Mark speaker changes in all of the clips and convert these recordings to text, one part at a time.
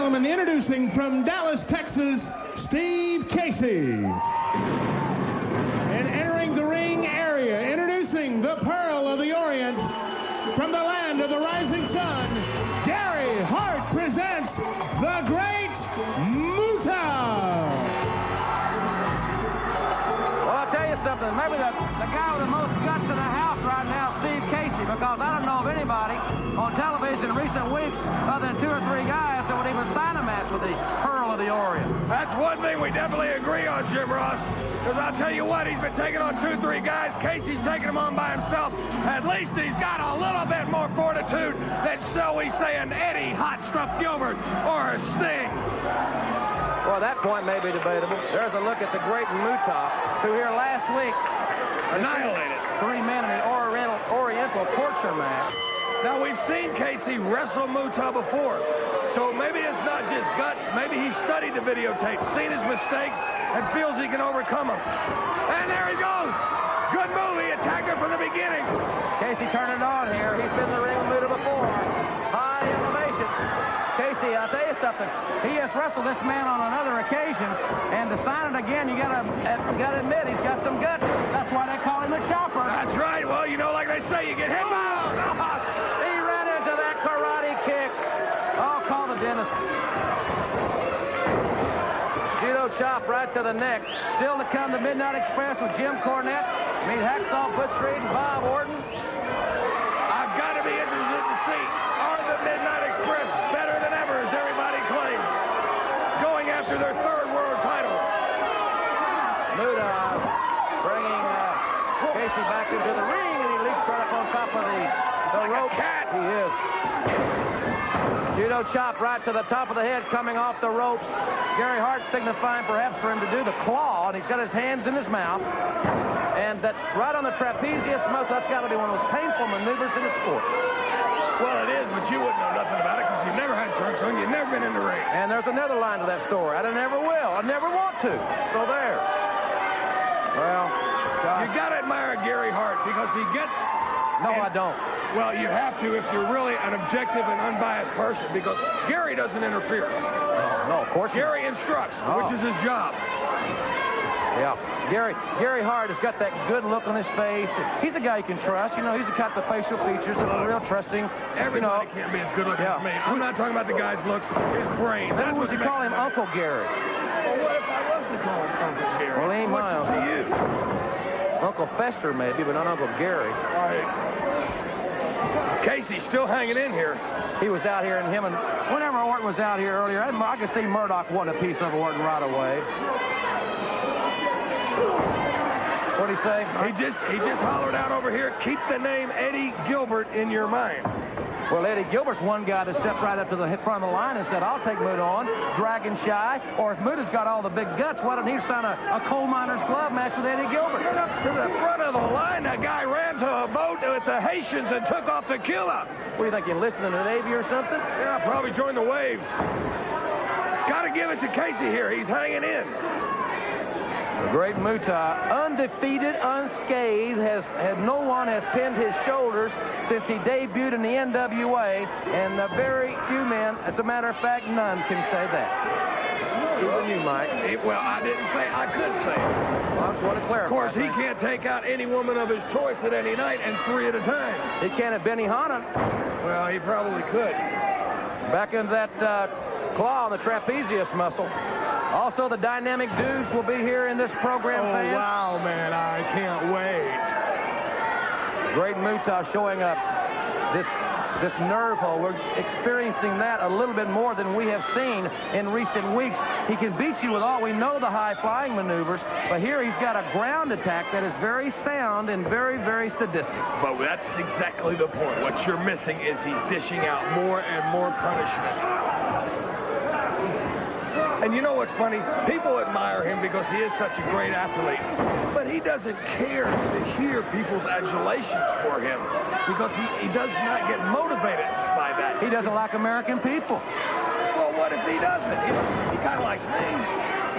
Speaker 1: gentlemen, introducing from Dallas, Texas, Steve Casey. And entering the ring area, introducing the Pearl of the Orient, from the land of the rising sun, Gary Hart presents the Great Muta.
Speaker 2: Well, I'll tell you something. Maybe the guy with the most guts in the house right now, Steve Casey, because I don't know of anybody on television in recent weeks other than 2 or 3 guys that would even sign a match with the Pearl of the Orient.
Speaker 3: That's one thing we definitely agree on, Jim Ross. Because I'll tell you what, he's been taking on 2 or 3 guys. Casey's taking them on by himself. At least he's got a little bit more fortitude than, shall we say, an Eddie Hot Stuff Gilbert or a Sting.
Speaker 2: Well, that point may be debatable. There's a look at the Great Muta, who here last week
Speaker 3: annihilated
Speaker 2: 3 men in an Oriental torture match.
Speaker 3: Now, we've seen Casey wrestle Muta before, so maybe it's not just guts. Maybe he studied the videotape, seen his mistakes, and feels he can overcome them. And there he goes. Good move. He attacked her from the beginning.
Speaker 2: Casey turning it on here. He's been in the ring with Muta before. High elevation. Casey, I'll tell you something. He has wrestled this man on another occasion, and to sign it again, you gotta admit he's got some guts. That's why they call him the Chopper.
Speaker 3: That's right. Well, you know, like they say, you get hit by.
Speaker 2: He ran into that karate kick. Oh, call the dentist. Judo chop right to the neck. Still to come, the Midnight Express with Jim Cornette. Meet Hacksaw Butch Reed and Bob Orton.
Speaker 3: I've got to be interested to see, are the Midnight Express better than ever, as everybody claims, going after their 3rd world title?
Speaker 2: Muta bringing Casey back into the ring, and he leaps right up on top of the rope.
Speaker 3: Like a cat.
Speaker 2: He is. Judo chop right to the top of the head, coming off the ropes. Gary Hart signifying perhaps for him to do the claw, and he's got his hands in his mouth. And that right on the trapezius muscle, that's got to be one of those painful maneuvers in the sport.
Speaker 3: Well, it is, but you wouldn't know nothing about it because you've never had trunks on. You've never been in the ring.
Speaker 2: And there's another line to that story. I never will. I never want to. So there. Well, gosh.
Speaker 3: You got to admire Gary Hart because he gets...
Speaker 2: No, I don't.
Speaker 3: Well, you have to if you're really an objective and unbiased person, because Gary doesn't interfere.
Speaker 2: No, of course not.
Speaker 3: Gary instructs, which is his job.
Speaker 2: Yeah. Gary Hart has got that good look on his face. He's a guy you can trust. You know, he's got the facial features that are real trusting.
Speaker 3: Everybody can't be as good looking as me. I'm not talking about the guy's looks, his brain. That's what
Speaker 2: you call him, Uncle Gary.
Speaker 3: Well, what if I was to call him Uncle Gary?
Speaker 2: Well, he ain't my uncle.
Speaker 3: To you?
Speaker 2: Uncle Fester, maybe, but not Uncle Gary.
Speaker 3: All right. Casey's still hanging in here.
Speaker 2: He was out here, and whenever Orton was out here earlier, I could see Murdoch wanting a piece of Orton right away. What'd he say?
Speaker 3: He just hollered out over here, keep the name Eddie Gilbert in your mind.
Speaker 2: Well, Eddie Gilbert's one guy that stepped right up to the front of the line and said, I'll take Muta on, Dragon Shy, or if Muta's got all the big guts, why don't he sign a coal miner's glove match with Eddie Gilbert?
Speaker 3: Right up to the front of the line, that guy ran to a boat with the Haitians and took off tequila.
Speaker 2: What do you think, you listening to the Navy or something?
Speaker 3: Yeah, probably joined the waves. Got to give it to Casey here. He's hanging in.
Speaker 2: The Great Muta, undefeated, unscathed, no one has pinned his shoulders since he debuted in the NWA, and the very few men, as a matter of fact, none can say that. Even you, Mike.
Speaker 3: Well, I didn't say, I could say it.
Speaker 2: Well, I just want to clarify.
Speaker 3: Of course, he can't take out any woman of his choice at any night, and 3 at a time.
Speaker 2: He can't have Benny Hanna.
Speaker 3: Well, he probably could.
Speaker 2: Back into that claw on the trapezius muscle. Also, the Dynamic Dudes will be here in this program, fans.
Speaker 3: Wow, man, I can't wait.
Speaker 2: Great Muta showing up this nerve hole. We're experiencing that a little bit more than we have seen in recent weeks. He can beat you with all, we know the high-flying maneuvers, but here he's got a ground attack that is very sound and very, very sadistic.
Speaker 3: But that's exactly the point. What you're missing is he's dishing out more and more punishment. And you know what's funny? People admire him because he is such a great athlete. But he doesn't care to hear people's adulations for him because he does not get motivated by that.
Speaker 2: He doesn't like American people.
Speaker 3: Well, what if he doesn't? He kind of likes me.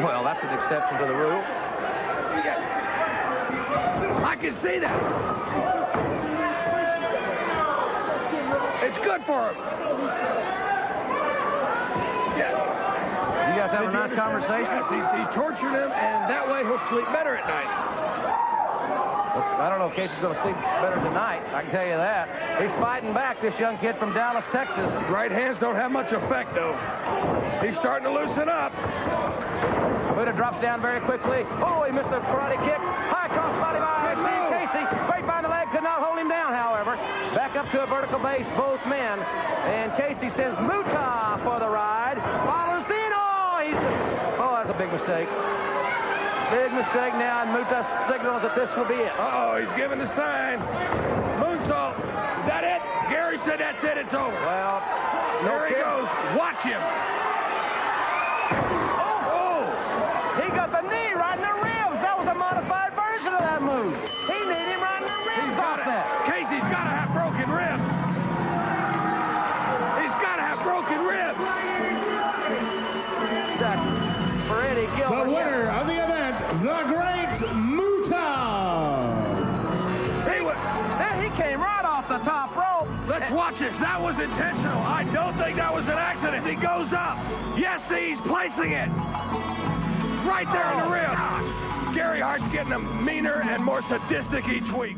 Speaker 2: Well, that's an exception to the rule.
Speaker 3: I can see that. It's good for him. Yes.
Speaker 2: guys having a nice conversation?
Speaker 3: Yes, he's torturing him, and that way he'll sleep better at night.
Speaker 2: I don't know if Casey's going to sleep better tonight. I can tell you that. He's fighting back, this young kid from Dallas, Texas.
Speaker 3: Right hands don't have much effect, though. He's starting to loosen up.
Speaker 2: Muta drops down very quickly. Oh, he missed a karate kick. High crossbody by Steve Casey. Great by the leg, could not hold him down, however. Back up to a vertical base, both men. And Casey sends Muta for the ride. Follows in. Oh, that's a big mistake. Big mistake now, and Muta signals that this will be it.
Speaker 3: Uh-oh, he's giving the sign. Moonsault. Is that it? Gary said that's it. It's over.
Speaker 2: Well,
Speaker 3: there he goes. Watch him.
Speaker 2: He got the knee right in the ribs. That was a modified version of that move. He kneed him right in the ribs off that.
Speaker 3: Casey's got to have broken ribs. He's got to have broken ribs.
Speaker 2: For Eddie Gilbert.
Speaker 1: The winner of the event, the great Muta.
Speaker 3: See what?
Speaker 2: He came right off the top rope.
Speaker 3: Let's watch this. That was intentional. I don't think that was an accident. He goes up. Yes, see, he's placing it. Right there in the ribs. Gary Hart's getting him meaner and more sadistic each week.